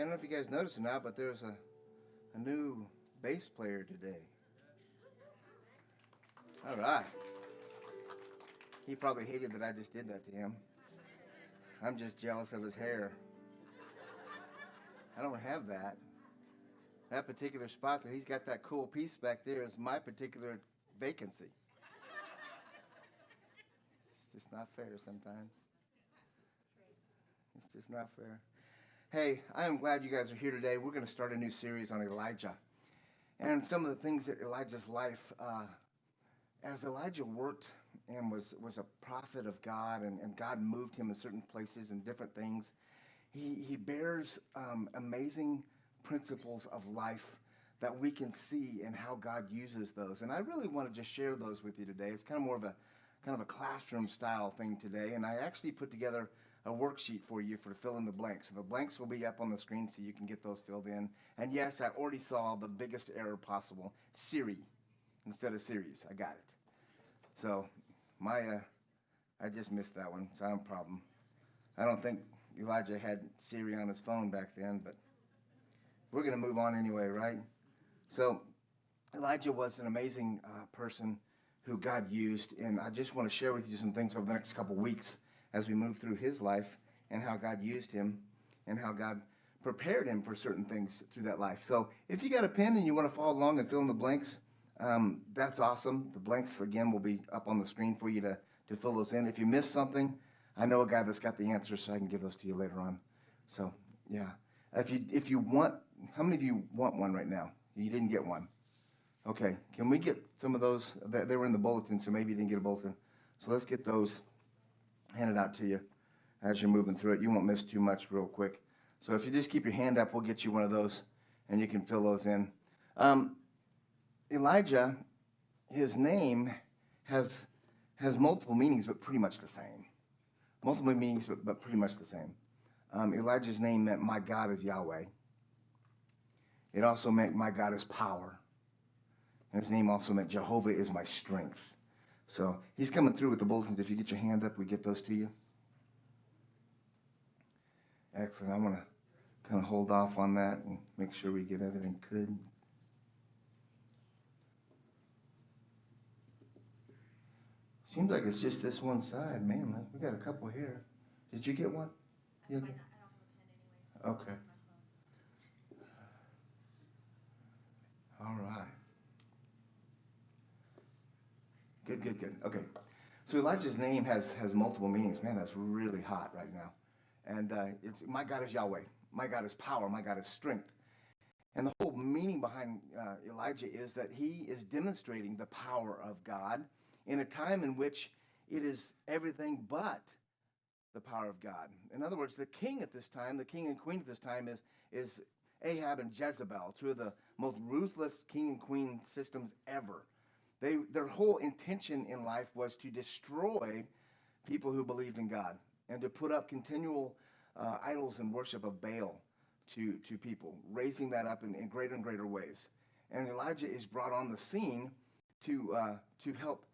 don't know if you guys noticed or not, but there's a new bass player today. All right. He probably hated that I just did that to him. I'm just jealous of his hair. I don't have that. That particular spot that he's got that cool piece back there is my particular vacancy. It's just not fair sometimes. It's just not fair. Hey, I am glad you guys are here today. We're going to start a new series on Elijah. And some of the things that Elijah's life, as Elijah worked and was a prophet of God, and God moved him in certain places and different things, he bears amazing principles of life that we can see and how God uses those. And I really want to just share those with you today. It's kind of more of a classroom style thing today. And I actually put together a worksheet for you for to fill in the blanks. So the blanks will be up on the screen so you can get those filled in. And yes, I already saw the biggest error possible. Siri instead of series. I got it. So I just missed that one. So I have a problem. I don't think Elijah had Siri on his phone back then, but we're going to move on anyway, right? So Elijah was an amazing person who God used, and I just want to share with you some things over the next couple weeks as we move through his life and how God used him and how God prepared him for certain things through that life. So if you got a pen and you want to follow along and fill in the blanks, that's awesome. The blanks, again, will be up on the screen for you to fill those in. If you missed something, I know a guy that's got the answers, so I can give those to you later on. So, yeah. If you want, how many of you want one right now? You didn't get one. Okay. Can we get some of those? They were in the bulletin, so maybe you didn't get a bulletin. So let's get those handed out to you as you're moving through it. You won't miss too much real quick. So if you just keep your hand up, we'll get you one of those, and you can fill those in. Elijah, his name has multiple meanings, but pretty much the same. Multiple meanings, but pretty much the same. Elijah's name meant my God is Yahweh. It also meant my God is power. And his name also meant Jehovah is my strength. So he's coming through with the bulletins. If you get your hand up, we get those to you. Excellent. I want to kind of hold off on that and make sure we get everything good. Seems like it's just this one side, man. We got a couple here. Did you get one? You okay? I don't have a pen anyway. Okay. All right. Good. Okay. So Elijah's name has multiple meanings. Man, that's really hot right now. And it's my God is Yahweh. My God is power. My God is strength. And the whole meaning behind Elijah is that he is demonstrating the power of God in a time in which it is everything but the power of God. In other words, the king at this time, the king and queen at this time is Ahab and Jezebel, two of the most ruthless king and queen systems ever. Their whole intention in life was to destroy people who believed in God and to put up continual idols and worship of Baal to people, raising that up in greater and greater ways. And Elijah is brought on the scene to help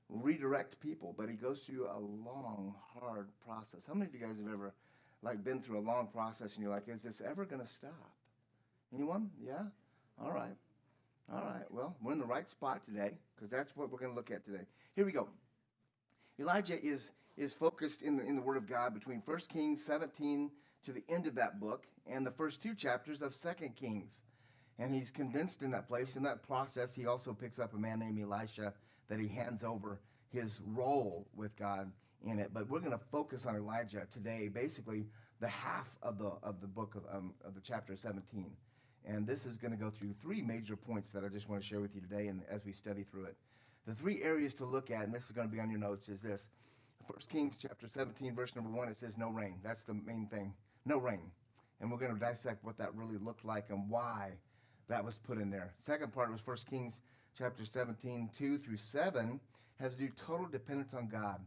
redirect people, but he goes through a long, hard process. How many of you guys have ever been through a long process and you're like, is this ever going to stop? Anyone? Yeah? All right. Well, we're in the right spot today because that's what we're going to look at today. Here we go. Elijah is focused in the Word of God between 1 Kings 17 to the end of that book and the first two chapters of 2 Kings. And he's condensed in that place. In that process, he also picks up a man named Elisha that he hands over his role with God in it. But we're going to focus on Elijah today, basically the half of the book of the chapter 17. And this is going to go through three major points that I just want to share with you today and as we study through it. The three areas to look at, and this is going to be on your notes, is this. 1 Kings chapter 17, verse number 1, it says no rain. That's the main thing. No rain. And we're going to dissect what that really looked like and why that was put in there. Second part was 1 Kings chapter 17, 2 through 7, has to do total dependence on God.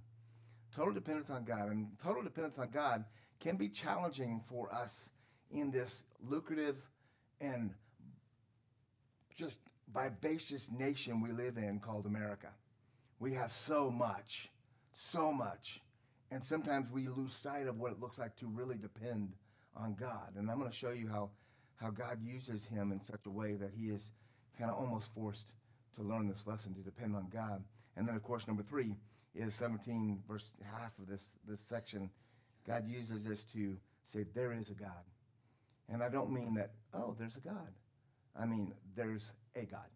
Total dependence on God. And total dependence on God can be challenging for us in this lucrative and just vivacious nation we live in called America. We have so much, and sometimes we lose sight of what it looks like to really depend on God. And I'm going to show you how God uses him in such a way that he is kind of almost forced to learn this lesson to depend on God. And then, of course, number 3 is 17, verse half of this section. God uses this to say there is a God. And I don't mean that, oh, there's a God. I mean, there's a God.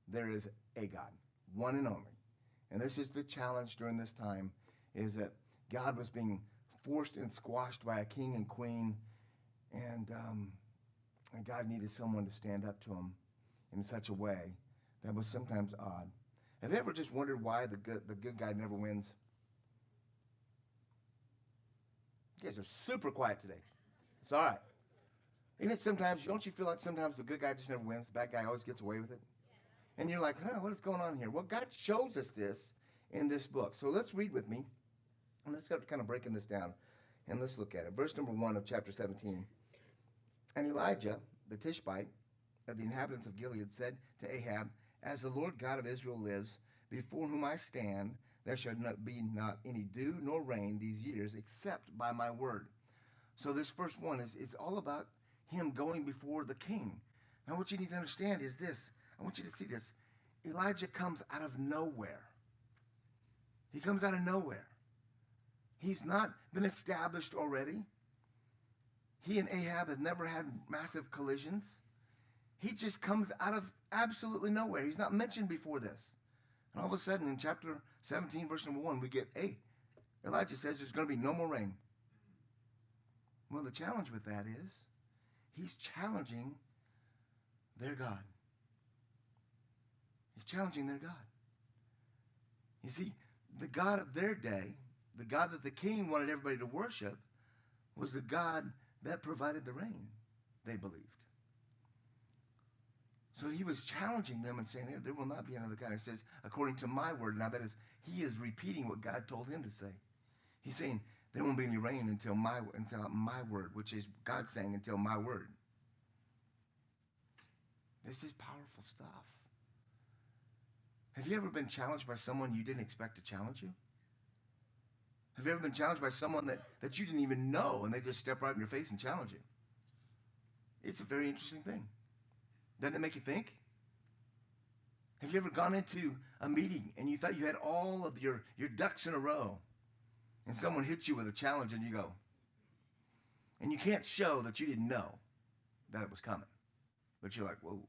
There is a God, one and only. And this is the challenge during this time, is that God was being forced and squashed by a king and queen, and God needed someone to stand up to him in such a way that was sometimes odd. Have you ever just wondered why the good guy never wins? You guys are super quiet today. It's all right. Isn't it sometimes, don't you feel like sometimes the good guy just never wins? The bad guy always gets away with it? And you're like, what is going on here? Well, God shows us this in this book. So let's read with me. And let's start kind of breaking this down. And let's look at it. Verse number 1 of chapter 17. And Elijah, the Tishbite of the inhabitants of Gilead, said to Ahab, as the Lord God of Israel lives, before whom I stand, there shall be not any dew nor rain these years, except by my word. So this first one is all about him going before the king. Now what you need to understand is this. I want you to see this. Elijah comes out of nowhere. He comes out of nowhere. He's not been established already. He and Ahab have never had massive collisions. He just comes out of absolutely nowhere. He's not mentioned before this. And all of a sudden, in chapter 17, verse number 1, we get, Elijah says there's going to be no more rain. Well, the challenge with that is he's challenging their God. He's challenging their God. You see, the God of their day, the God that the king wanted everybody to worship, was the God that provided the rain, they believed. So he was challenging them and saying, there will not be another God. He says, according to my word. Now that is, he is repeating what God told him to say. He's saying, there won't be any rain until my word, which is God saying, until my word. This is powerful stuff. Have you ever been challenged by someone you didn't expect to challenge you? Have you ever been challenged by someone that you didn't even know, and they just step right in your face and challenge you? It's a very interesting thing. Doesn't it make you think? Have you ever gone into a meeting and you thought you had all of your ducks in a row, and someone hits you with a challenge and you go, and you can't show that you didn't know that it was coming, but you're like, whoa.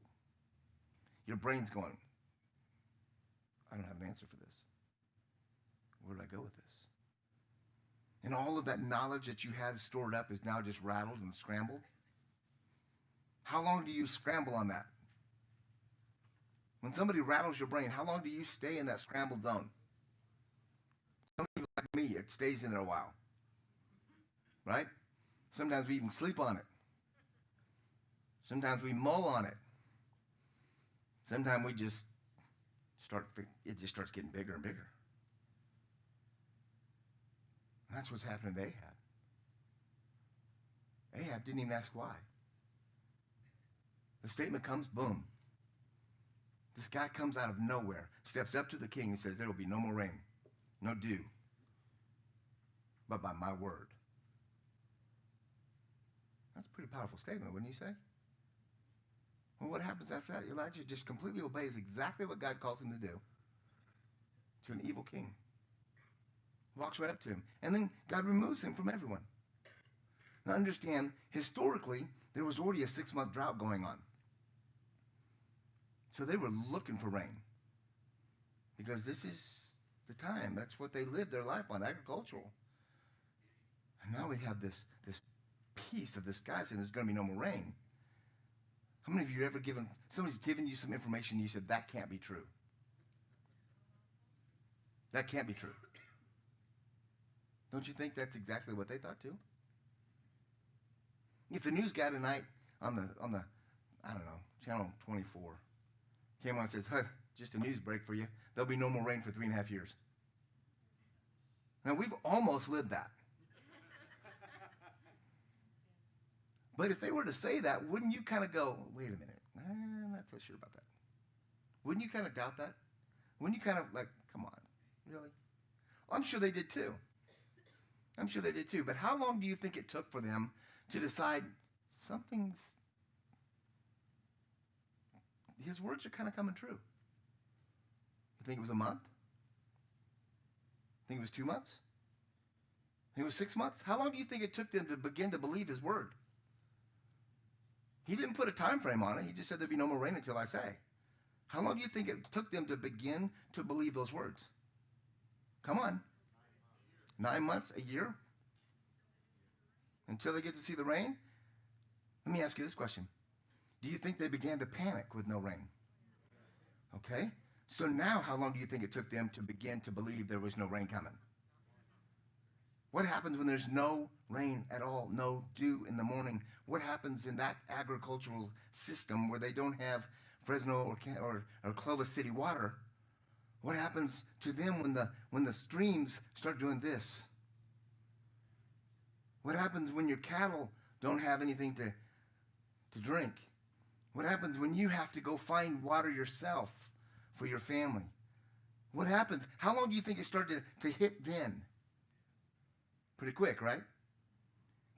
Your brain's going, I don't have an answer for this. Where do I go with this? And all of that knowledge that you had stored up is now just rattled and scrambled. How long do you scramble on that? When somebody rattles your brain, how long do you stay in that scrambled zone? Some people like me, it stays in there a while. Right? Sometimes we even sleep on it. Sometimes we mull on it. Sometimes we just it just starts getting bigger and bigger. And that's what's happening to Ahab. Ahab didn't even ask why. The statement comes, boom. This guy comes out of nowhere, steps up to the king and says, there will be no more rain, no dew, but by my word. That's a pretty powerful statement, wouldn't you say? Well, what happens after that? Elijah just completely obeys exactly what God calls him to do to an evil king. Walks right up to him. And then God removes him from everyone. Now understand, historically, there was already a 6-month drought going on. So they were looking for rain. Because this is the time. That's what they lived their life on, agricultural. And now we have this piece of this guy saying there's going to be no more rain. How many of you ever somebody's given you some information and you said, that can't be true? That can't be true. Don't you think that's exactly what they thought too? If the news guy tonight on the I don't know, channel 24 came on and says, just a news break for you, there'll be no more rain for 3.5 years. Now we've almost lived that. But if they were to say that, wouldn't you kind of go, wait a minute, I'm not so sure about that. Wouldn't you kind of doubt that? Wouldn't you kind of like, come on, really? Well, I'm sure they did too. I'm sure they did too. But how long do you think it took for them to decide something's, his words are kind of coming true. You think it was a month? Think it was 2 months? Think it was 6 months? How long do you think it took them to begin to believe his word? He didn't put a time frame on it. He just said there'd be no more rain until I say. How long do you think it took them to begin to believe those words? Come on. 9 months, a year? Until they get to see the rain? Let me ask you this question. Do you think they began to panic with no rain? Okay. So now how long do you think it took them to begin to believe there was no rain coming? What happens when there's no rain at all, no dew in the morning? What happens in that agricultural system where they don't have Fresno or Clovis City water? What happens to them when the streams start doing this? What happens when your cattle don't have anything to drink? What happens when you have to go find water yourself for your family? What happens? How long do you think it started to hit then? Pretty quick, right?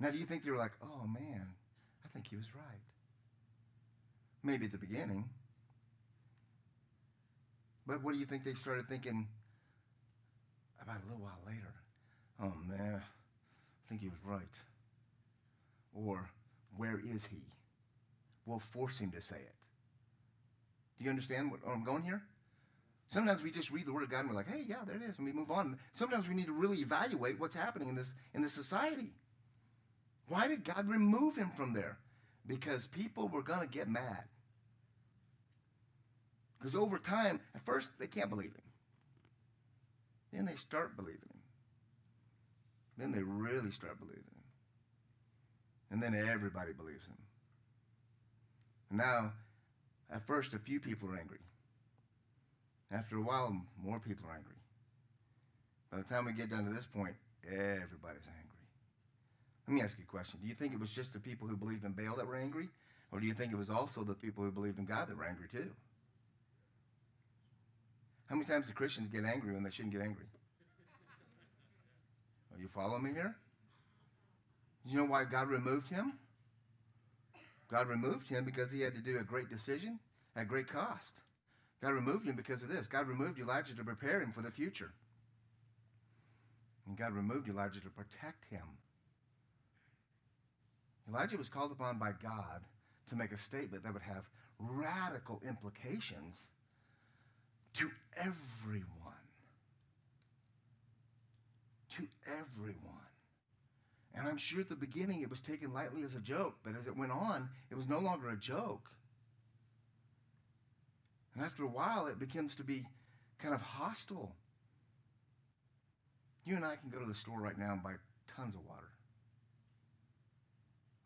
Now, do you think they were like, oh man, I think he was right? Maybe at the beginning. But what do you think they started thinking about a little while later? Oh man, I think he was right. Or, where is he? We'll force him to say it. Do you understand what I'm going here? Sometimes we just read the Word of God and we're like, hey, yeah, there it is, and we move on. Sometimes we need to really evaluate what's happening in this society. Why did God remove him from there? Because people were going to get mad. Because over time, at first, they can't believe him. Then they start believing him. Then they really start believing him. And then everybody believes him. And now, at first, a few people are angry. After a while, more people are angry. By the time we get down to this point, everybody's angry. Let me ask you a question. Do you think it was just the people who believed in Baal that were angry? Or do you think it was also the people who believed in God that were angry too? How many times do Christians get angry when they shouldn't get angry? Are you following me here? Do you know why God removed him? God removed him because he had to do a great decision at great cost. God removed him because of this. God removed Elijah to prepare him for the future. And God removed Elijah to protect him. Elijah was called upon by God to make a statement that would have radical implications to everyone. To everyone. And I'm sure at the beginning it was taken lightly as a joke, but as it went on, it was no longer a joke. And after a while, it begins to be kind of hostile. You and I can go to the store right now and buy tons of water.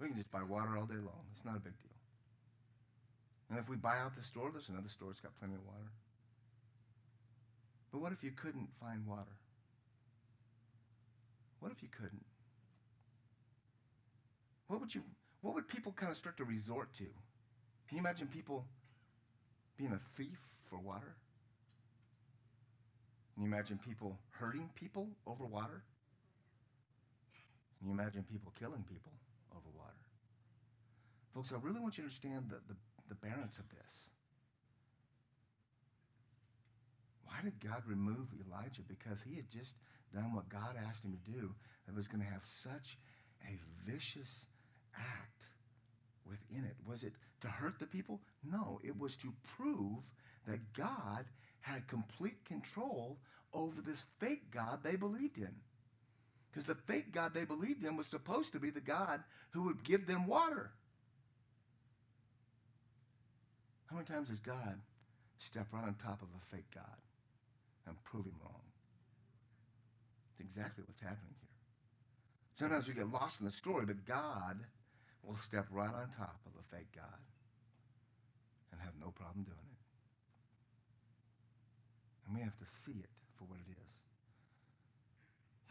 We can just buy water all day long. It's not a big deal. And if we buy out the store, there's another store that's got plenty of water. But what if you couldn't find water? What if you couldn't? What would people kind of start to resort to? Can you imagine people being a thief for water? Can you imagine people hurting people over water? Can you imagine people killing people over water? Folks, I really want you to understand the balance of this. Why did God remove Elijah? Because he had just done what God asked him to do that was going to have such a vicious act within it. Was it to hurt the people? No, it was to prove that God had complete control over this fake God they believed in. Because the fake God they believed in was supposed to be the God who would give them water. How many times does God step right on top of a fake God and prove him wrong? It's exactly what's happening here. Sometimes we get lost in the story, but God will step right on top of a fake God and have no problem doing it. And we have to see it for what it is.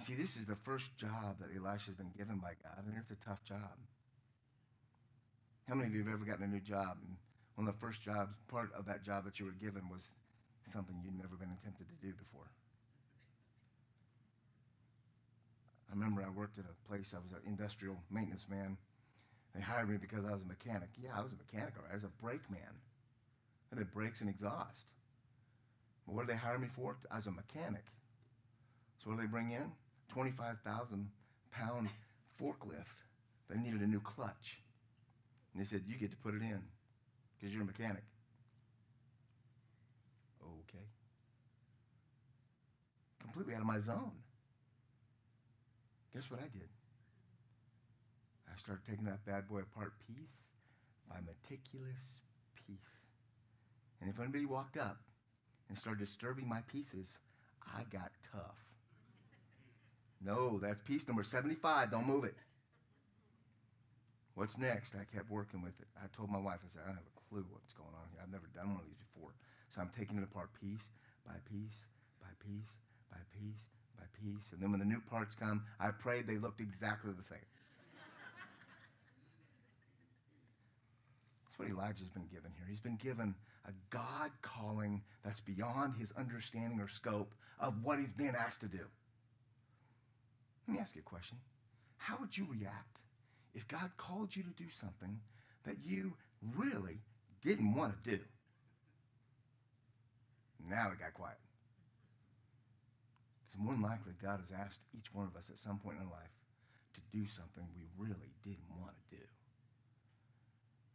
See, this is the first job that Elisha's been given by God, and it's a tough job. How many of you have ever gotten a new job, and one of the first jobs, part of that job that you were given was something you'd never been attempted to do before? I remember I worked at a place, I was an industrial maintenance man, They hired me because I was a mechanic. Yeah, I was a mechanic, all right. I was a brakeman. I did brakes and exhaust. But what did they hire me for? I was a mechanic. So what do they bring in? 25,000 pound forklift. They needed a new clutch. And they said, you get to put it in because you're a mechanic. Okay. Completely out of my zone. Guess what I did? I started taking that bad boy apart piece by meticulous piece. And if anybody walked up and started disturbing my pieces, I got tough. No, that's piece number 75. Don't move it. What's next? I kept working with it. I told my wife, I said, I don't have a clue what's going on here. I've never done one of these before. So I'm taking it apart piece by piece by piece by piece by piece. And then when the new parts come, I prayed they looked exactly the same. That's what Elijah's been given here. He's been given a God calling that's beyond his understanding or scope of what he's being asked to do. Let me ask you a question. How would you react if God called you to do something that you really didn't want to do? Now it got quiet. Because more than likely, God has asked each one of us at some point in our life to do something we really didn't want to do.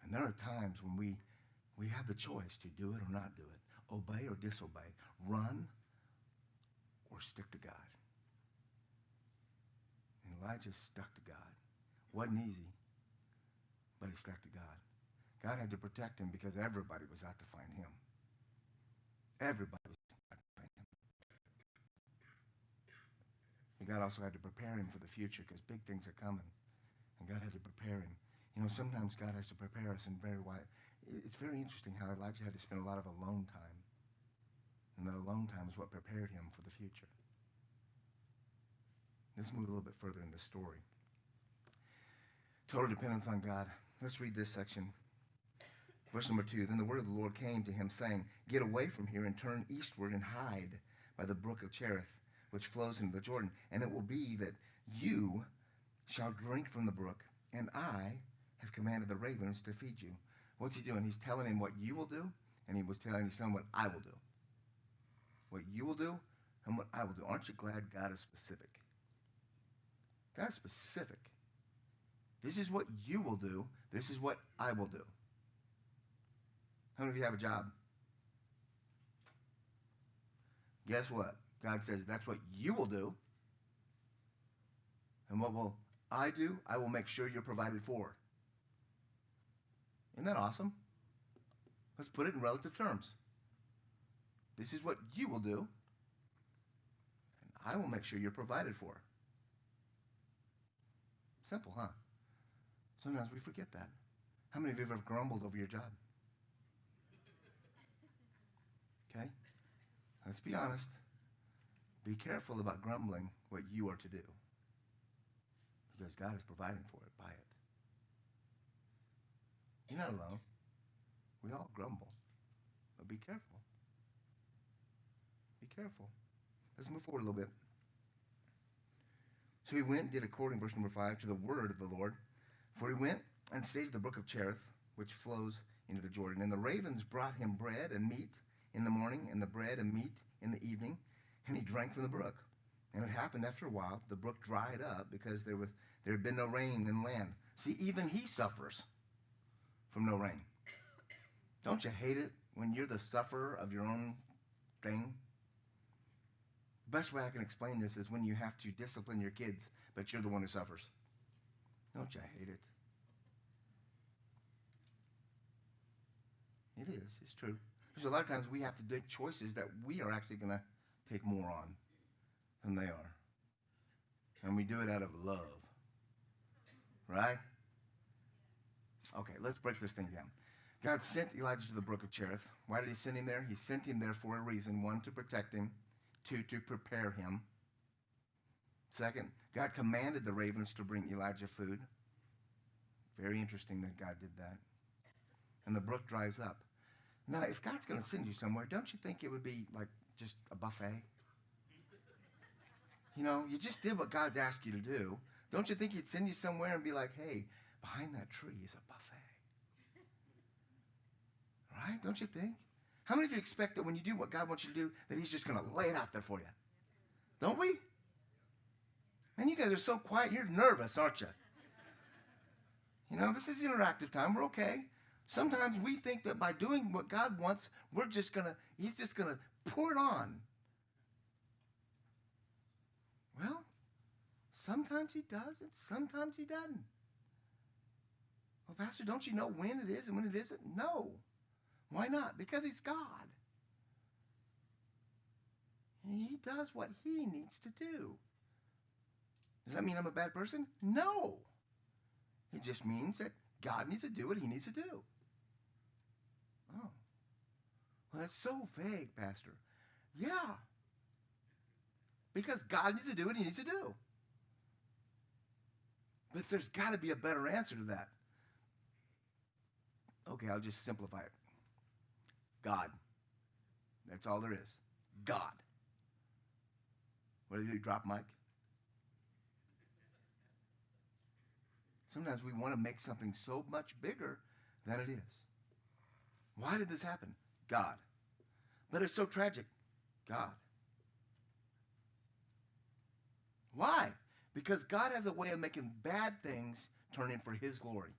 And there are times when we have the choice to do it or not do it, obey or disobey, run or stick to God. And Elijah stuck to God. Wasn't easy, but he stuck to God. God had to protect him because everybody was out to find him. Everybody was out to find him. And God also had to prepare him for the future because big things are coming. And God had to prepare him. You know, sometimes God has to prepare us in very wide. It's very interesting how Elijah had to spend a lot of alone time. And that alone time is what prepared him for the future. Let's move a little bit further in the story. Total dependence on God. Let's read this section. Verse number 2, then the word of the Lord came to him, saying, get away from here and turn eastward and hide by the brook of Cherith, which flows into the Jordan. And it will be that you shall drink from the brook, and I have commanded the ravens to feed you. What's he doing? He's telling him what you will do, and he's telling him what I will do. What you will do and what I will do. Aren't you glad God is specific? God is specific. This is what you will do. This is what I will do. How many of you have a job? Guess what? God says that's what you will do. And what will I do? I will make sure you're provided for. Isn't that awesome? Let's put it in relative terms. This is what you will do, and I will make sure you're provided for. Simple, huh? Sometimes we forget that. How many of you have ever grumbled over your job? Okay? Let's be honest. Be careful about grumbling what you are to do, because God is providing for it by it. You're not alone. We all grumble. But be careful. Be careful. Let's move forward a little bit. So he went and did according, verse number 5, to the word of the Lord. For he went and stayed at the brook of Cherith, which flows into the Jordan. And the ravens brought him bread and meat in the morning, and the bread and meat in the evening, and he drank from the brook. And it happened after a while, the brook dried up because there had been no rain in the land. See, even he suffers from no rain. Don't you hate it when you're the sufferer of your own thing? Best way I can explain this is when you have to discipline your kids, but you're the one who suffers. Don't you hate it? It is. It's true. There's a lot of times we have to make choices that we are actually going to take more on than they are. And we do it out of love. Right? Okay, let's break this thing down. God sent Elijah to the brook of Cherith. Why did he send him there? He sent him there for a reason. 1, to protect him. 2, to prepare him. Second, God commanded the ravens to bring Elijah food. Very interesting that God did that. And the brook dries up. Now, if God's going to send you somewhere, don't you think it would be like just a buffet? You know, you just did what God's asked you to do. Don't you think he'd send you somewhere and be like, hey, behind that tree is a buffet. Right? Don't you think? How many of you expect that when you do what God wants you to do, that he's just going to lay it out there for you? Don't we? Man, you guys are so quiet. You're nervous, aren't you? You know, this is interactive time. We're okay. Sometimes we think that by doing what God wants, he's just going to pour it on. Well, sometimes he does, and sometimes he doesn't. Well, Pastor, don't you know when it is and when it isn't? No. Why not? Because he's God. He does what he needs to do. Does that mean I'm a bad person? No. It just means that God needs to do what he needs to do. Oh. Well, that's so vague, Pastor. Yeah. Because God needs to do what he needs to do. But there's got to be a better answer to that. Okay, I'll just simplify it. God. That's all there is. God. What do you do, drop mic? Sometimes we want to make something so much bigger than it is. Why did this happen? God. But it's so tragic. God. Why? Because God has a way of making bad things turn in for his glory.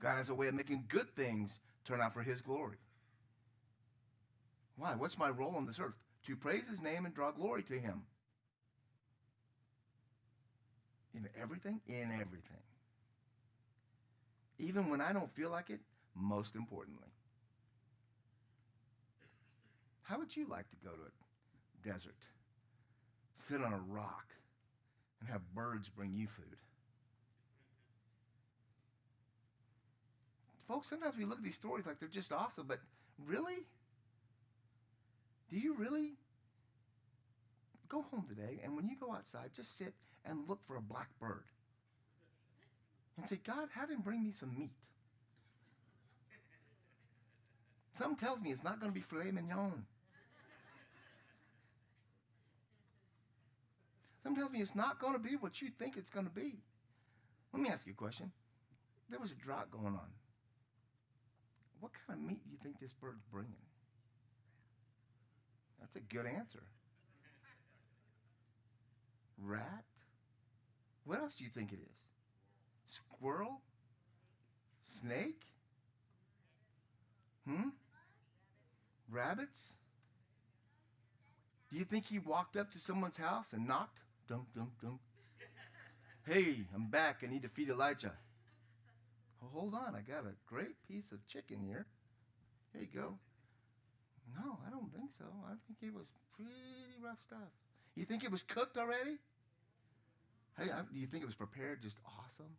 God has a way of making good things turn out for his glory. Why? What's my role on this earth? To praise his name and draw glory to him. In everything? In everything. Even when I don't feel like it, most importantly. How would you like to go to a desert, sit on a rock, and have birds bring you food? Folks, sometimes we look at these stories like they're just awesome, but really? Do you really? Go home today, and when you go outside, just sit and look for a black bird. And say, God, have him bring me some meat. Something tells me it's not going to be filet mignon. Something tells me it's not going to be what you think it's going to be. Let me ask you a question. There was a drought going on. What kind of meat do you think this bird's bringing? That's a good answer. Rat? What else do you think it is? Squirrel? Snake? Rabbits? Do you think he walked up to someone's house and knocked? Dunk, dunk, dunk. Hey, I'm back. I need to feed Elijah. Oh, hold on. I got a great piece of chicken here. Here you go. No, I don't think so. I think it was pretty rough stuff. You think it was cooked already? Hey, do you think it was prepared just awesome?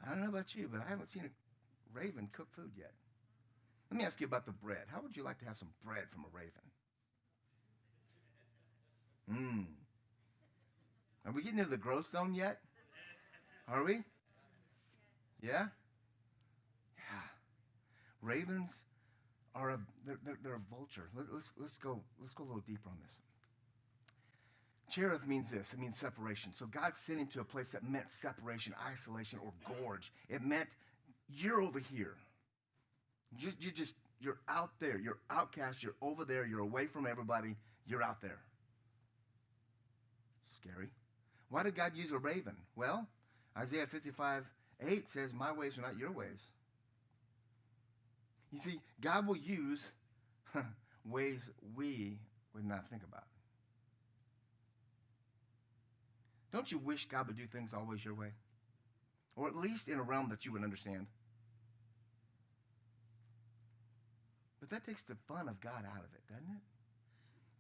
I don't know about you, but I haven't seen a raven cook food yet. Let me ask you about the bread. How would you like to have some bread from a raven? Are we getting into the growth zone yet? Are we? Yeah? Yeah. Ravens are they're a vulture. Let's go a little deeper on this. Cherith means this. It means separation. So God sent him to a place that meant separation, isolation, or gorge. It meant you're over here. You're out there. You're outcast. You're over there. You're away from everybody. You're out there. Scary. Why did God use a raven? Well, Isaiah 55:8 says, my ways are not your ways. You see, God will use ways we would not think about. Don't you wish God would do things always your way? Or at least in a realm that you would understand? But that takes the fun of God out of it, doesn't it?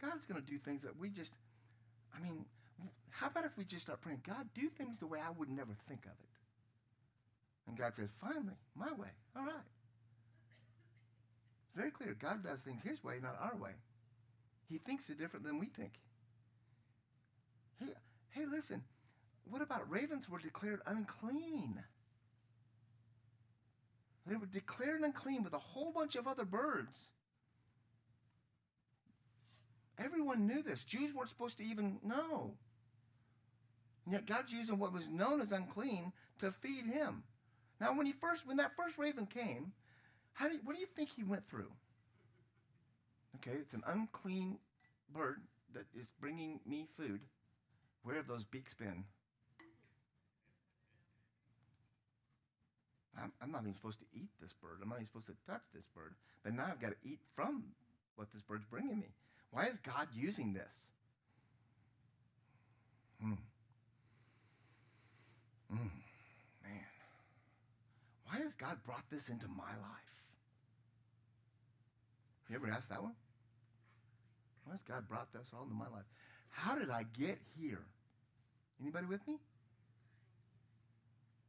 God's going to do things that how about if we just start praying, God, do things the way I would never think of it? And God says, finally, my way. All right. It's very clear. God does things his way, not our way. He thinks it different than we think. Hey, listen. What about ravens were declared unclean? They were declared unclean with a whole bunch of other birds. Everyone knew this. Jews weren't supposed to even know. And yet God's using what was known as unclean to feed him. Now, when that first raven came, what do you think he went through? Okay, it's an unclean bird that is bringing me food. Where have those beaks been? I'm not even supposed to eat this bird. I'm not even supposed to touch this bird. But now I've got to eat from what this bird's bringing me. Why is God using this? Man. Why has God brought this into my life? You ever asked that one? Why has God brought this all into my life? How did I get here? Anybody with me?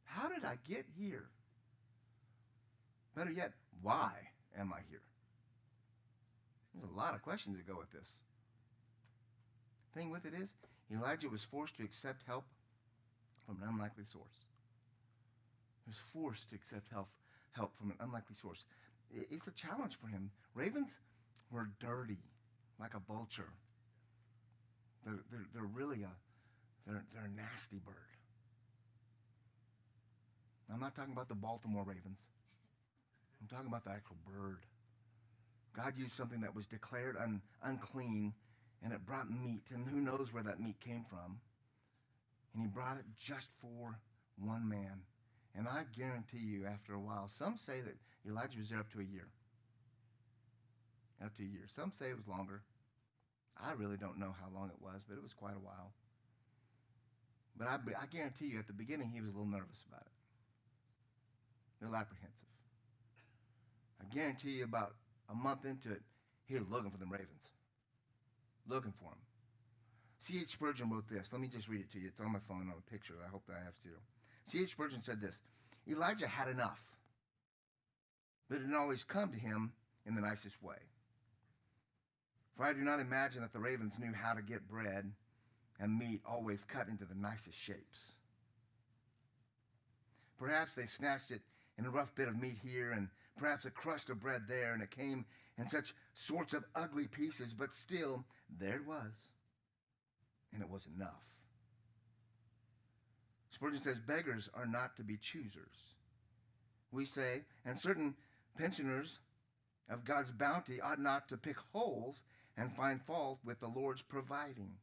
How did I get here? Better yet, why am I here? There's a lot of questions that go with this. Thing with it is, Elijah was forced to accept help from an unlikely source. He was forced to accept help from an unlikely source. It's a challenge for him. Ravens were dirty, like a vulture. They're really they're a nasty bird. I'm not talking about the Baltimore Ravens. I'm talking about the actual bird. God used something that was declared unclean, and it brought meat, and who knows where that meat came from. And he brought it just for one man. And I guarantee you, after a while, some say that Elijah was there up to a year. Up to a year. Some say it was longer. I really don't know how long it was, but it was quite a while. But I guarantee you, at the beginning, he was a little nervous about it. A little apprehensive. I guarantee you, about a month into it, he was looking for them ravens. Looking for them. C.H. Spurgeon wrote this. Let me just read it to you. It's on my phone on a picture. I hope that I have to. C.H. Spurgeon said this. Elijah had enough, but it didn't always come to him in the nicest way. For I do not imagine that the ravens knew how to get bread and meat always cut into the nicest shapes. Perhaps they snatched it in a rough bit of meat here, and perhaps a crust of bread there, and it came in such sorts of ugly pieces, but still, there it was, and it was enough. Spurgeon says, beggars are not to be choosers. We say, and certain pensioners of God's bounty ought not to pick holes and find fault with the Lord's providing.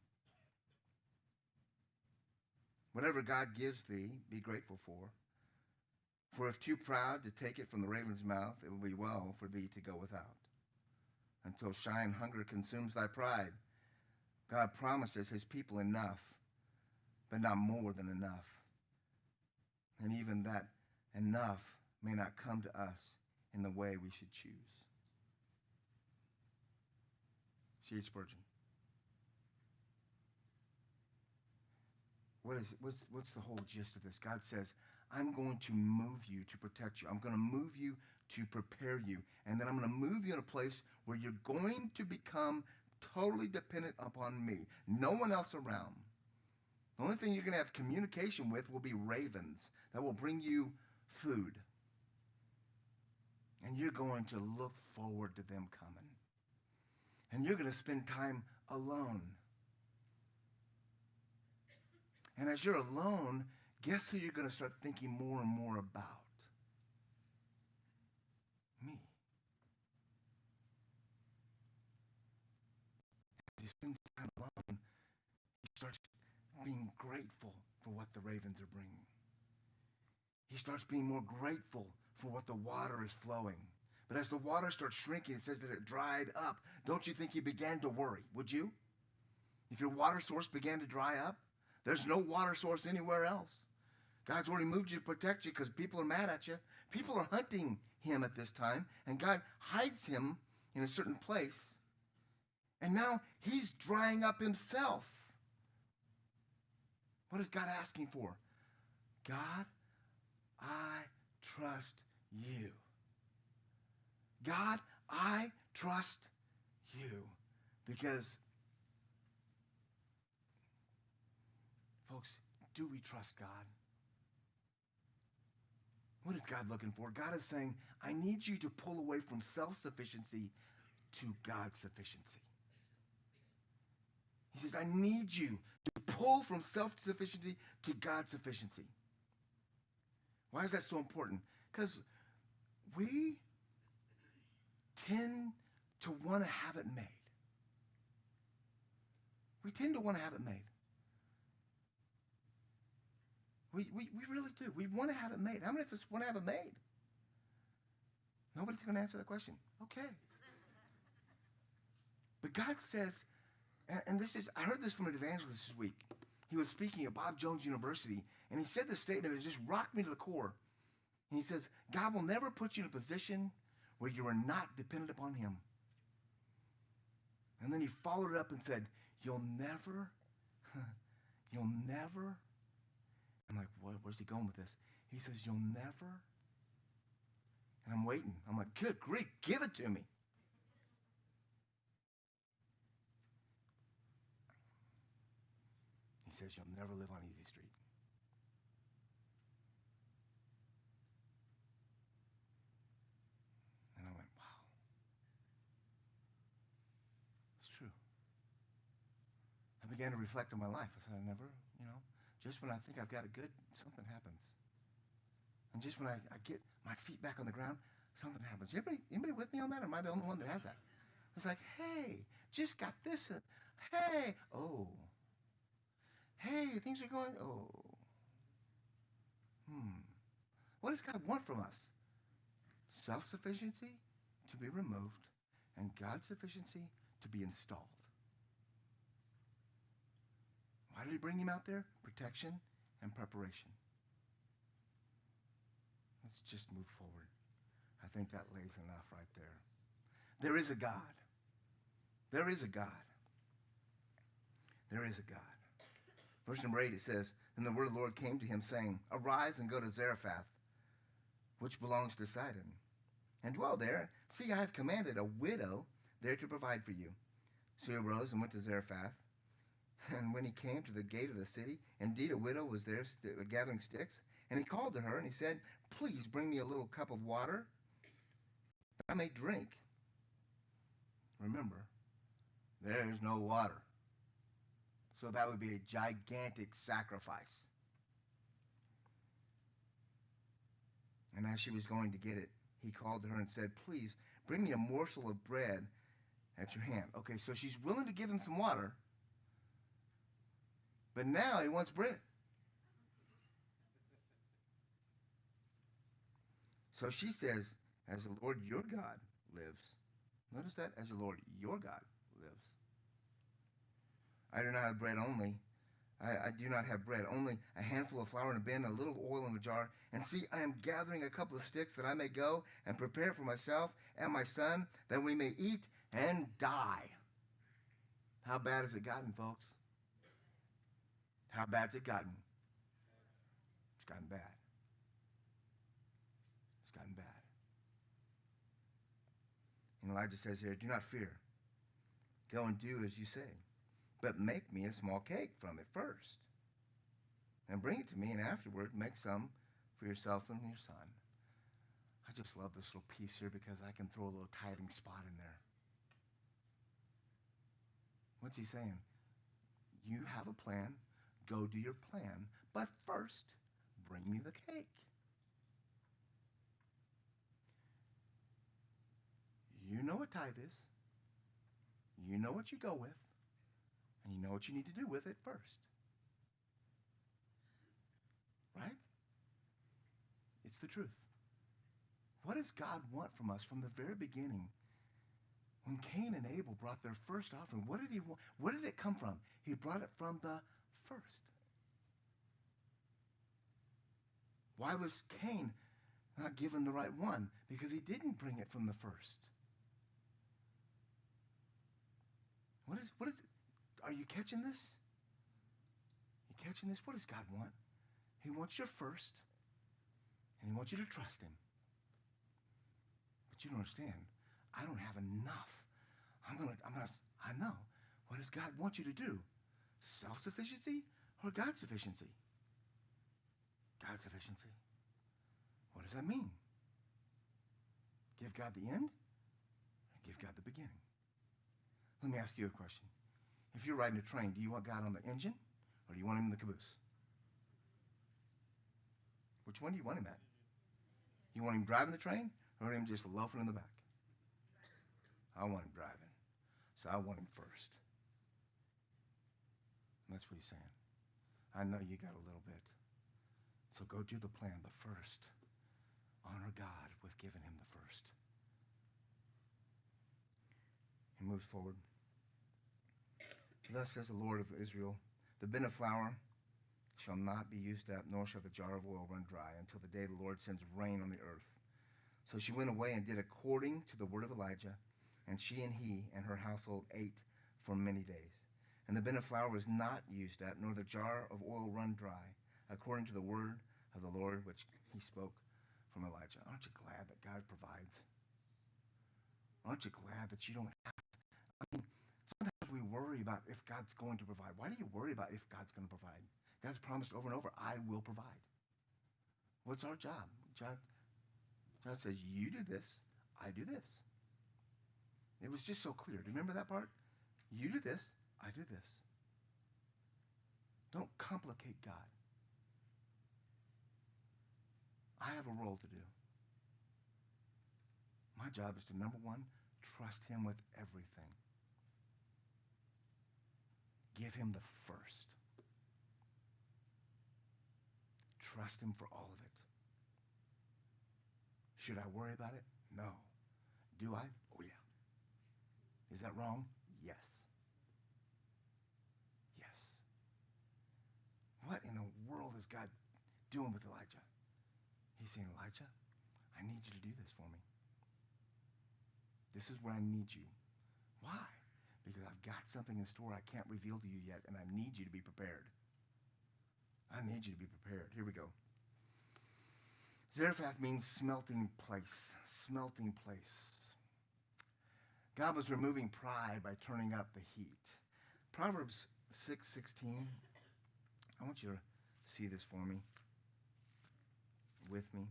Whatever God gives thee, be grateful for. For if too proud to take it from the raven's mouth, it will be well for thee to go without. Until shy hunger consumes thy pride, God promises his people enough, but not more than enough. And even that enough may not come to us in the way we should choose. C.H. Spurgeon. What's the whole gist of this? God says, I'm going to move you to protect you. I'm going to move you to prepare you. And then I'm going to move you in a place where you're going to become totally dependent upon me. No one else around. The only thing you're going to have communication with will be ravens that will bring you food. And you're going to look forward to them coming. And you're going to spend time alone. And as you're alone, guess who you're going to start thinking more and more about? Me. As he spends time alone, he starts being grateful for what the ravens are bringing. He starts being more grateful for what the water is flowing. But as the water starts shrinking, it says that it dried up. Don't you think he began to worry? Would you? If your water source began to dry up, there's no water source anywhere else. God's already moved you to protect you because people are mad at you. People are hunting him at this time, and God hides him in a certain place. And now he's drying up himself. What is God asking for? God, I trust you. God, I trust you. Because, folks, do we trust God? What is God looking for? God is saying, I need you to pull away from self-sufficiency to God's sufficiency. He says, I need you to pull from self-sufficiency to God's sufficiency. Why is that so important? Because we tend to want to have it made. We tend to want to have it made. We really do. We want to have it made. How many of us want to have it made? Nobody's going to answer that question. Okay. But God says, and this is, I heard this from an evangelist this week. He was speaking at Bob Jones University, and he said this statement that just rocked me to the core. And he says, God will never put you in a position where you are not dependent upon him. And then he followed it up and said, you'll never, I'm like, where's he going with this? He says, you'll never, and I'm waiting. I'm like, good grief, give it to me. He says, you'll never live on easy street. And I went, wow. It's true. I began to reflect on my life. I said, I never, just when I think I've got it good, something happens. And just when I get my feet back on the ground, something happens. Anybody with me on that? Or am I the only one that has that? It's like, hey, just got this. Hey, oh. Hey, things are going, oh. What does God want from us? Self-sufficiency to be removed and God's sufficiency to be installed. Why did he bring him out there? Protection and preparation. Let's just move forward. I think that lays enough right there. There is a God. There is a God. There is a God. Verse number 8, it says, and the word of the Lord came to him, saying, arise and go to Zarephath, which belongs to Sidon, and dwell there. See, I have commanded a widow there to provide for you. So he arose and went to Zarephath. And when he came to the gate of the city, indeed a widow was there gathering sticks. And he called to her, and he said, please bring me a little cup of water that I may drink. Remember, there is no water. So that would be a gigantic sacrifice. And as she was going to get it, he called to her and said, please bring me a morsel of bread at your hand. Okay, so she's willing to give him some water, but now he wants bread. So she says, as the Lord your God lives. Notice that, as the Lord your God lives. I do not have bread only. I do not have bread, only a handful of flour in a bin, a little oil in a jar. And see, I am gathering a couple of sticks that I may go and prepare for myself and my son, that we may eat and die. How bad has it gotten, folks? How bad's it gotten? It's gotten bad. It's gotten bad. And Elijah says here, do not fear. Go and do as you say. But make me a small cake from it first. And bring it to me, and afterward make some for yourself and your son. I just love this little piece here because I can throw a little tithing spot in there. What's he saying? You have a plan. Go do your plan. But first, bring me the cake. You know what tithe is. You know what you go with. And you know what you need to do with it first. Right? It's the truth. What does God want from us from the very beginning? When Cain and Abel brought their first offering, what did he want? Where did it come from? He brought it from the first. Why was Cain not given the right one? Because he didn't bring it from the first. What is it? Are you catching this? You catching this? What does God want? He wants your first, and he wants you to trust him. But you don't understand. I don't have enough. I know. What does God want you to do? Self-sufficiency or God's sufficiency? God's sufficiency. What does that mean? Give God the end or give God the beginning? Let me ask you a question. If you're riding a train, do you want God on the engine or do you want him in the caboose? Which one do you want him at? You want him driving the train or him just loafing in the back? I want him driving. So I want him first. And that's what he's saying. I know you got a little bit. So go do the plan, but first, honor God with giving him the first. He moves forward. Thus says the Lord of Israel, the bin of flour shall not be used up, nor shall the jar of oil run dry until the day the Lord sends rain on the earth. So she went away and did according to the word of Elijah, and she and he and her household ate for many days. And the bin of flour was not used up, nor the jar of oil run dry, according to the word of the Lord which he spoke from Elijah. Aren't you glad that God provides? Aren't you glad that you don't have to? I mean, sometimes we worry about if God's going to provide. Why do you worry about if God's going to provide? God's promised over and over, I will provide. What's our job? God says, you do this, I do this. It was just so clear. Do you remember that part? You do this, I do this. Don't complicate God. I have a role to do. My job is to, number one, trust him with everything. Give him the first. Trust him for all of it. Should I worry about it? No. Do I? Oh, yeah. Is that wrong? Yes. Yes. What in the world is God doing with Elijah? He's saying, Elijah, I need you to do this for me. This is where I need you. Why? Because I've got something in store I can't reveal to you yet, and I need you to be prepared. I need you to be prepared. Here we go. Zarephath means smelting place. Smelting place. God was removing pride by turning up the heat. Proverbs 6:16. I want you to see this for me. With me.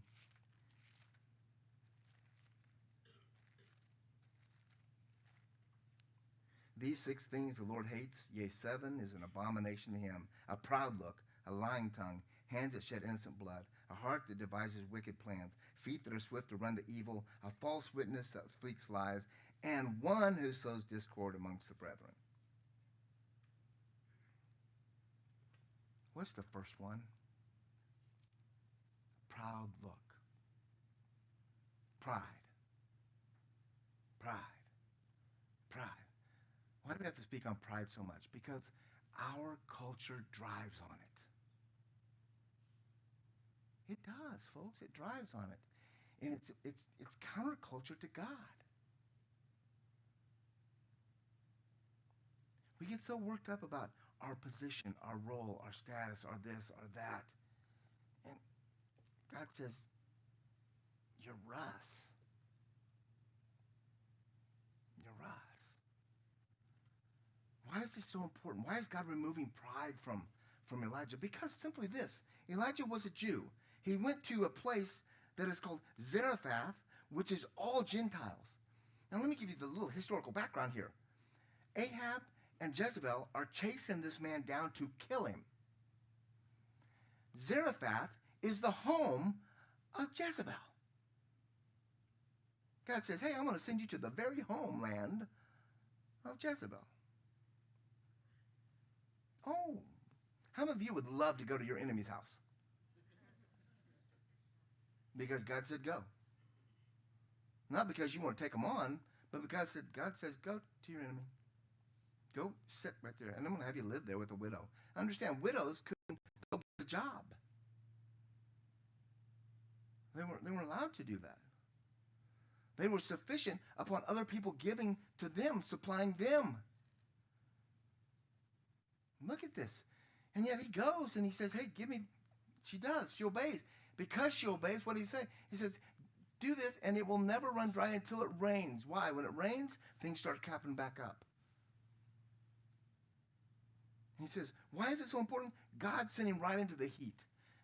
These 6 things the Lord hates, yea, 7 is an abomination to him. A proud look, a lying tongue, hands that shed innocent blood, a heart that devises wicked plans, feet that are swift to run to evil, a false witness that speaks lies, and one who sows discord amongst the brethren. What's the first one? Proud look. Pride. Pride. Pride. Why do we have to speak on pride so much? Because our culture drives on it. It does, folks. It drives on it. And it's counterculture to God. We get so worked up about our position, our role, our status, our this, or that. And God says, you're Russ. You're Russ. Why is this so important? Why is God removing pride from Elijah? Because simply this. Elijah was a Jew. He went to a place that is called Zarephath, which is all Gentiles. Now let me give you the little historical background here. Ahab and Jezebel are chasing this man down to kill him. Zarephath is the home of Jezebel. God says, hey, I'm going to send you to the very homeland of Jezebel. Oh, how many of you would love to go to your enemy's house? Because God said go. Not because you want to take them on, but because God says go to your enemy. Go sit right there. And I'm going to have you live there with a widow. Understand, widows couldn't go get a job. They weren't allowed to do that. They were sufficient upon other people giving to them, supplying them. Look at this. And yet he goes and he says, hey, give me. She does. She obeys. Because she obeys, what did he say? He says, do this and it will never run dry until it rains. Why? When it rains, things start capping back up. And he says, why is it so important? God sent him right into the heat.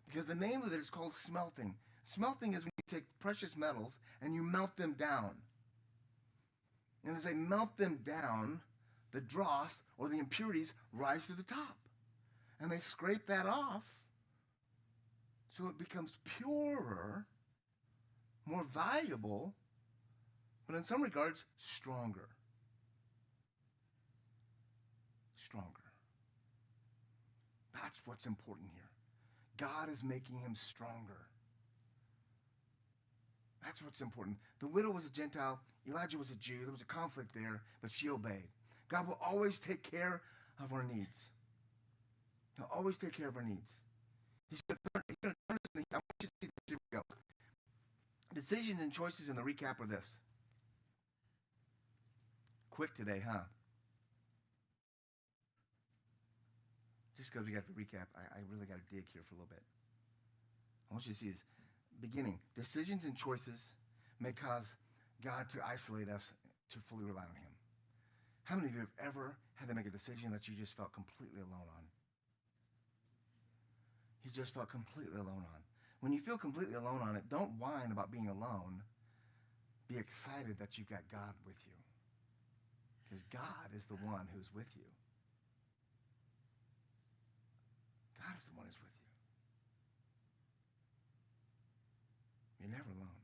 Because the name of it is called smelting. Smelting is when you take precious metals and you melt them down. And as they melt them down, the dross or the impurities rise to the top. And they scrape that off so it becomes purer, more valuable, but in some regards, stronger. Stronger. That's what's important here. God is making him stronger. That's what's important. The widow was a Gentile. Elijah was a Jew. There was a conflict there, but she obeyed. God will always take care of our needs. He'll always take care of our needs. He's going to turn us. I want you to see this. Here we go. Decisions and choices in the recap are this. Quick today, huh? Just because we got the recap, I really got to dig here for a little bit. I want you to see this. Beginning, decisions and choices may cause God to isolate us to fully rely on him. How many of you have ever had to make a decision that you just felt completely alone on? You just felt completely alone on. When you feel completely alone on it, don't whine about being alone. Be excited that you've got God with you. Because God is the one who's with you. God is the one who's with you. You're never alone.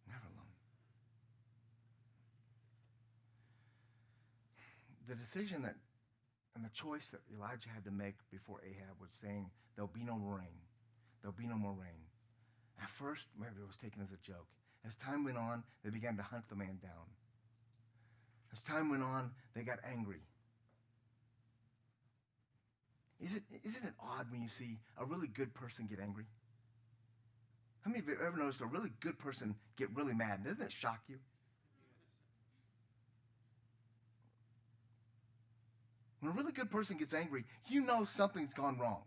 Never alone. The decision that, and the choice that Elijah had to make before Ahab was saying, there'll be no rain. There'll be no more rain. At first, maybe it was taken as a joke. As time went on, they began to hunt the man down. As time went on, they got angry. Isn't it odd when you see a really good person get angry? How many of you ever noticed a really good person get really mad? Doesn't it shock you? When a really good person gets angry, you know something's gone wrong.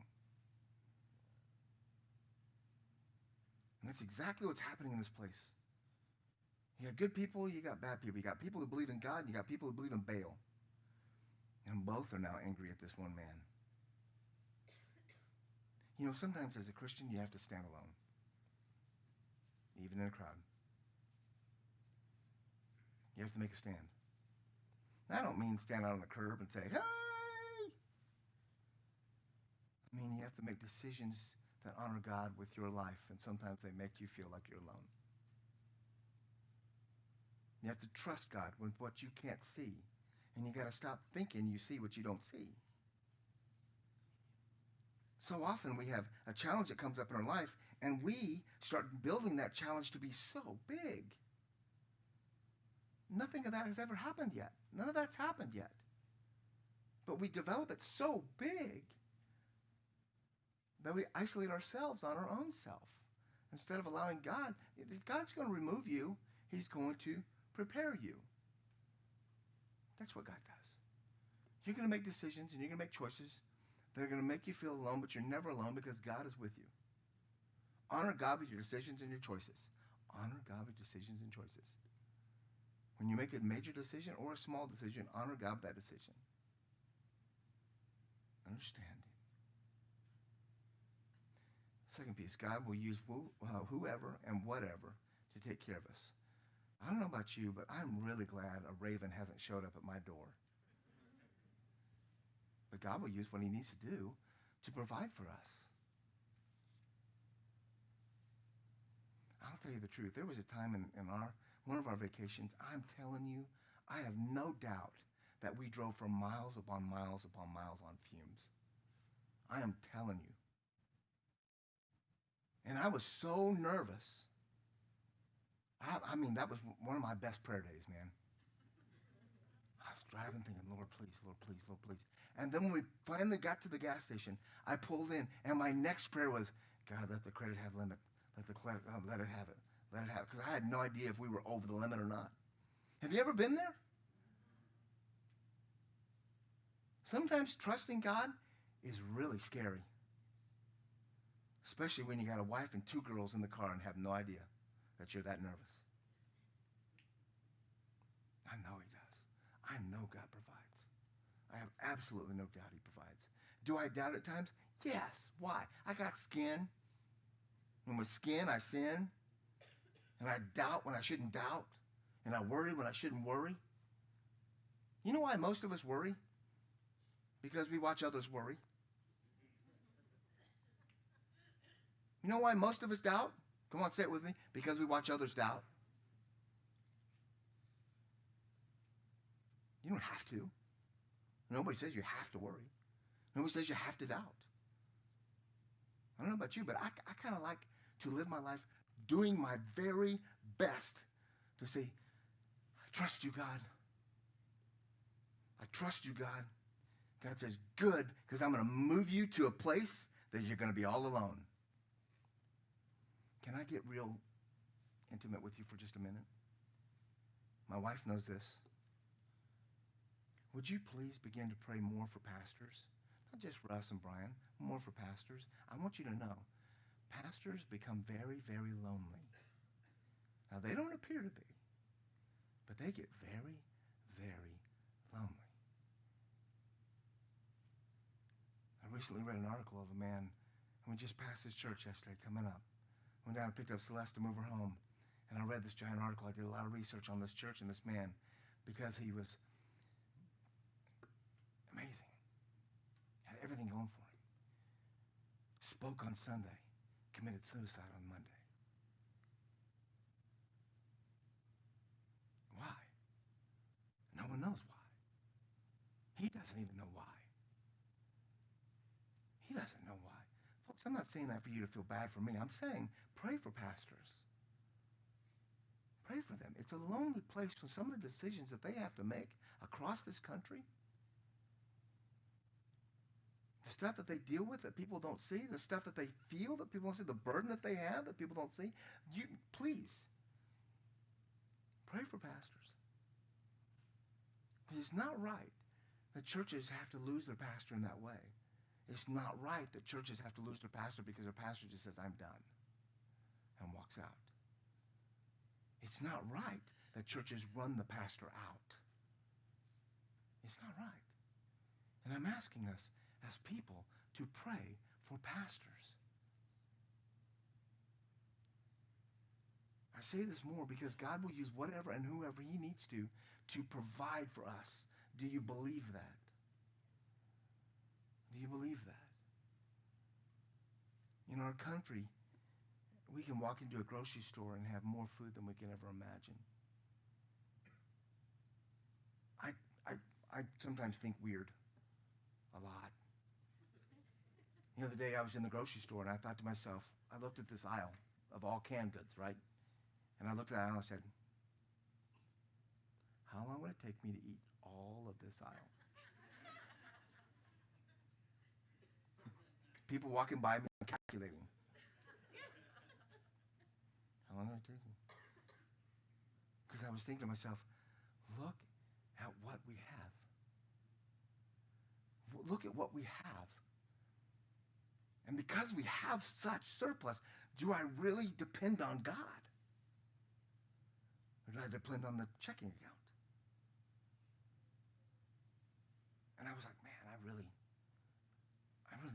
And that's exactly what's happening in this place. You got good people, you got bad people. You got people who believe in God, and you got people who believe in Baal. And both are now angry at this one man. You know, sometimes as a Christian, you have to stand alone, even in a crowd. You have to make a stand. I don't mean stand out on the curb and say, hey! I mean, you have to make decisions that honor God with your life, and sometimes they make you feel like you're alone. You have to trust God with what you can't see, and you got to stop thinking you see what you don't see. So often we have a challenge that comes up in our life, and we start building that challenge to be so big. Nothing of that has ever happened yet. None of that's happened yet. But we develop it so big that we isolate ourselves on our own self. Instead of allowing God, if God's going to remove you, he's going to prepare you. That's what God does. You're going to make decisions and you're going to make choices that are going to make you feel alone, but you're never alone because God is with you. Honor God with your decisions and your choices. Honor God with decisions and choices. When you make a major decision or a small decision, honor God with that decision. Understand. Second piece, God will use whoever and whatever to take care of us. I don't know about you, but I'm really glad a raven hasn't showed up at my door. But God will use what he needs to do to provide for us. I'll tell you the truth. There was a time in one of our vacations, I'm telling you, I have no doubt that we drove for miles upon miles upon miles on fumes. I am telling you. And I was so nervous. I mean, that was one of my best prayer days, man. I was driving thinking, Lord, please, Lord, please, Lord, please. And then when we finally got to the gas station, I pulled in, and my next prayer was, God, let the credit have limit. Let it have it. Let it have it. Because I had no idea if we were over the limit or not. Have you ever been there? Sometimes trusting God is really scary. Especially when you got a wife and two girls in the car and have no idea that you're that nervous. I know he does. I know God provides. I have absolutely no doubt he provides. Do I doubt at times? Yes. Why? I got skin. And with skin, I sin. And I doubt when I shouldn't doubt. And I worry when I shouldn't worry. You know why most of us worry? Because we watch others worry. You know why most of us doubt? Come on, say it with me. Because we watch others doubt. You don't have to. Nobody says you have to worry. Nobody says you have to doubt. I don't know about you, but I kind of like to live my life doing my very best to say, I trust you, God. I trust you, God. God says, good, because I'm going to move you to a place that you're going to be all alone. Can I get real intimate with you for just a minute? My wife knows this. Would you please begin to pray more for pastors? Not just Russ and Brian, more for pastors. I want you to know, pastors become very, very lonely. Now, they don't appear to be, but they get very, very lonely. I recently read an article of a man, and we just passed his church yesterday, coming up. Went down and picked up Celeste to move her home. And I read this giant article. I did a lot of research on this church and this man because he was amazing. Had everything going for him. Spoke on Sunday. Committed suicide on Monday. Why? No one knows why. He doesn't even know why. He doesn't know why. Folks, I'm not saying that for you to feel bad for me. I'm saying pray for pastors. Pray for them. It's a lonely place for some of the decisions that they have to make across this country. The stuff that they deal with that people don't see, the stuff that they feel that people don't see, the burden that they have that people don't see. Please, pray for pastors. Because it's not right that churches have to lose their pastor in that way. It's not right that churches have to lose their pastor because their pastor just says, I'm done, and walks out. It's not right that churches run the pastor out. It's not right. And I'm asking us as people to pray for pastors. I say this more because God will use whatever and whoever he needs to provide for us. Do you believe that? Do you believe that? In our country, we can walk into a grocery store and have more food than we can ever imagine. I sometimes think weird. A lot. The other day I was in the grocery store and I thought to myself, I looked at this aisle of all canned goods, right? And I looked at it and I said, how long would it take me to eat all of this aisle? People walking by me calculating. How long would it take me? Because I was thinking to myself, look at what we have. Look at what we have. And because we have such surplus, do I really depend on God? Or do I depend on the checking account? And I was like, man, I really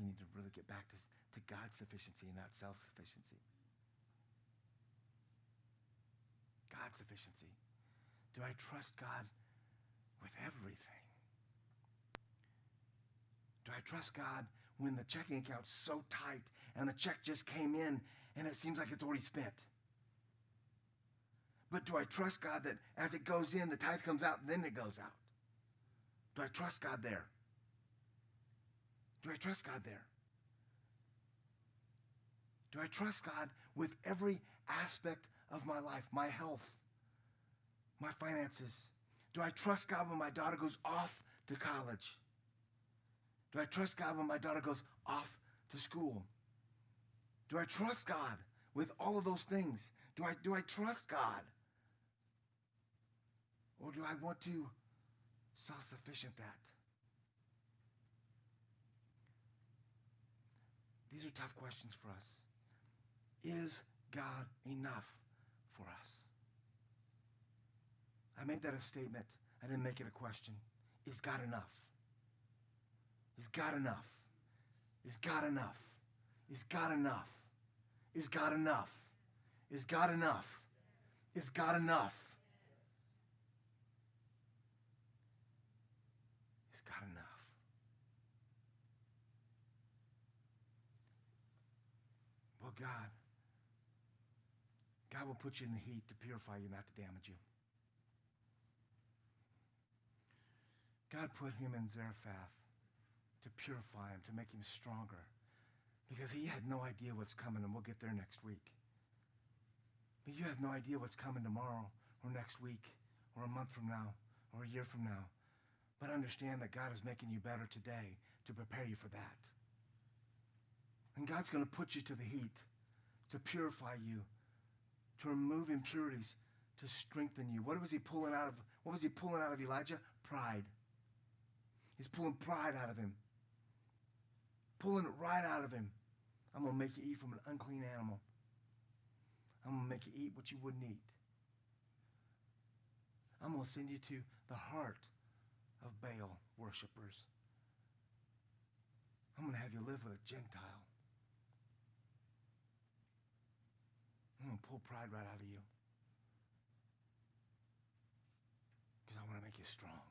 need to really get back to God's sufficiency and not self-sufficiency. God's sufficiency. Do I trust God with everything? Do I trust God when the checking account's so tight and the check just came in and it seems like it's already spent? But do I trust God that as it goes in, the tithe comes out, and then it goes out? Do I trust God there? Do I trust God there? Do I trust God with every aspect of my life, my health, my finances? Do I trust God when my daughter goes off to college? Do I trust God when my daughter goes off to school? Do I trust God with all of those things? Do I trust God? Or do I want to self-sufficient that? These are tough questions for us. Is God enough for us? I made that a statement. I didn't make it a question. Is God enough? Is God enough? Is God enough? Is God enough? Is God enough? Is God enough? Is God enough? God will put you in the heat to purify you, not to damage you. God put him in Zarephath to purify him, to make him stronger, because he had no idea what's coming, and we'll get there next week. But you have no idea what's coming tomorrow or next week or a month from now or a year from now. But understand that God is making you better today to prepare you for that. And God's going to put you to the heat to purify you, to remove impurities, to strengthen you. What was he pulling out of Elijah? Pride. He's pulling pride out of him. Pulling it right out of him. I'm going to make you eat from an unclean animal. I'm going to make you eat what you wouldn't eat. I'm going to send you to the heart of Baal worshipers. I'm going to have you live with a Gentile. I'm going to pull pride right out of you. Because I want to make you strong.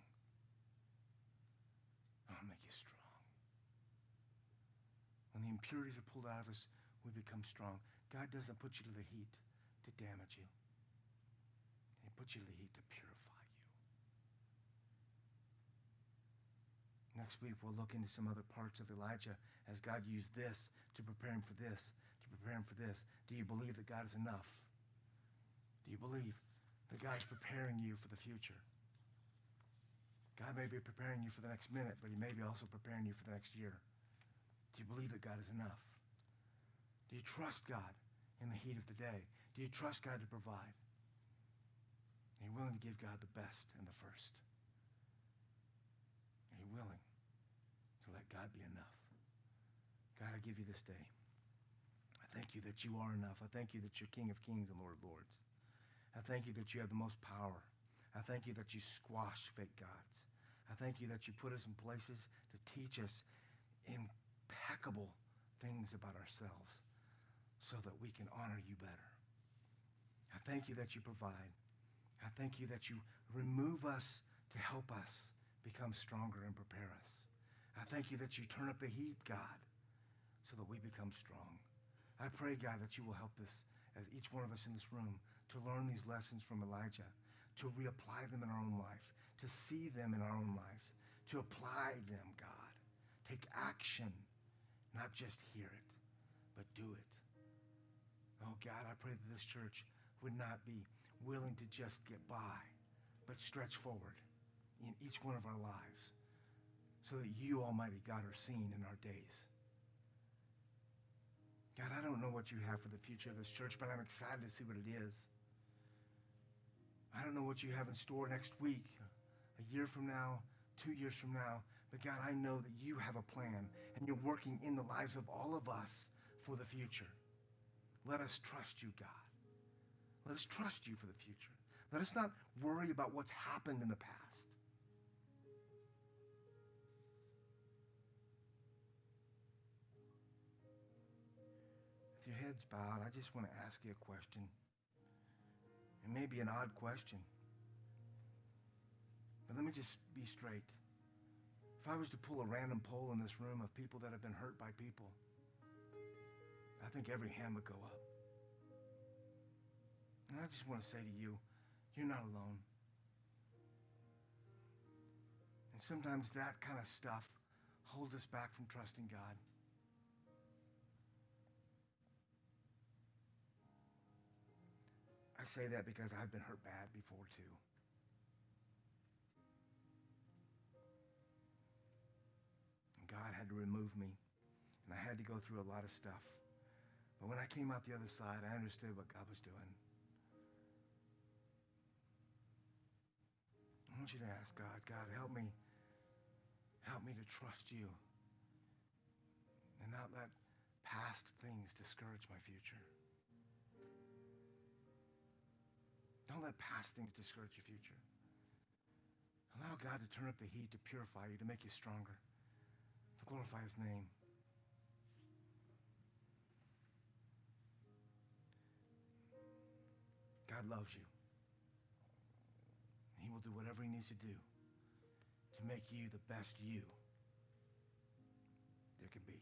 I want to make you strong. When the impurities are pulled out of us, we become strong. God doesn't put you to the heat to damage you. He puts you to the heat to purify you. Next week, we'll look into some other parts of Elijah as God used this to prepare him for this, to prepare him for this. Do you believe that God is enough? Do you believe that God is preparing you for the future? God may be preparing you for the next minute, but he may be also preparing you for the next year. Do you believe that God is enough? Do you trust God in the heat of the day? Do you trust God to provide? Are you willing to give God the best and the first? Are you willing to let God be enough? God, I give you this day. I thank you that you are enough. I thank you that you're King of Kings and Lord of Lords. I thank you that you have the most power. I thank you that you squash fake gods. I thank you that you put us in places to teach us impeccable things about ourselves so that we can honor you better. I thank you that you provide. I thank you that you remove us to help us become stronger and prepare us. I thank you that you turn up the heat, God, so that we become strong. I pray, God, that you will help us, as each one of us in this room, to learn these lessons from Elijah, to reapply them in our own life, to see them in our own lives, to apply them, God. Take action, not just hear it, but do it. Oh, God, I pray that this church would not be willing to just get by, but stretch forward in each one of our lives so that you, Almighty God, are seen in our days. God, I don't know what you have for the future of this church, but I'm excited to see what it is. I don't know what you have in store next week, a year from now, 2 years from now, but God, I know that you have a plan and you're working in the lives of all of us for the future. Let us trust you, God. Let us trust you for the future. Let us not worry about what's happened in the past. With your heads bowed, I just want to ask you a question. It may be an odd question, but let me just be straight. If I was to pull a random poll in this room of people that have been hurt by people, I think every hand would go up. And I just want to say to you, you're not alone. And sometimes that kind of stuff holds us back from trusting God. I say that because I've been hurt bad before too. And God had to remove me, and I had to go through a lot of stuff. But when I came out the other side, I understood what God was doing. I want you to ask God, God, help me to trust you and not let past things discourage my future. Don't let past things discourage your future. Allow God to turn up the heat to purify you, to make you stronger, to glorify his name. God loves you. He will do whatever he needs to do to make you the best you there can be.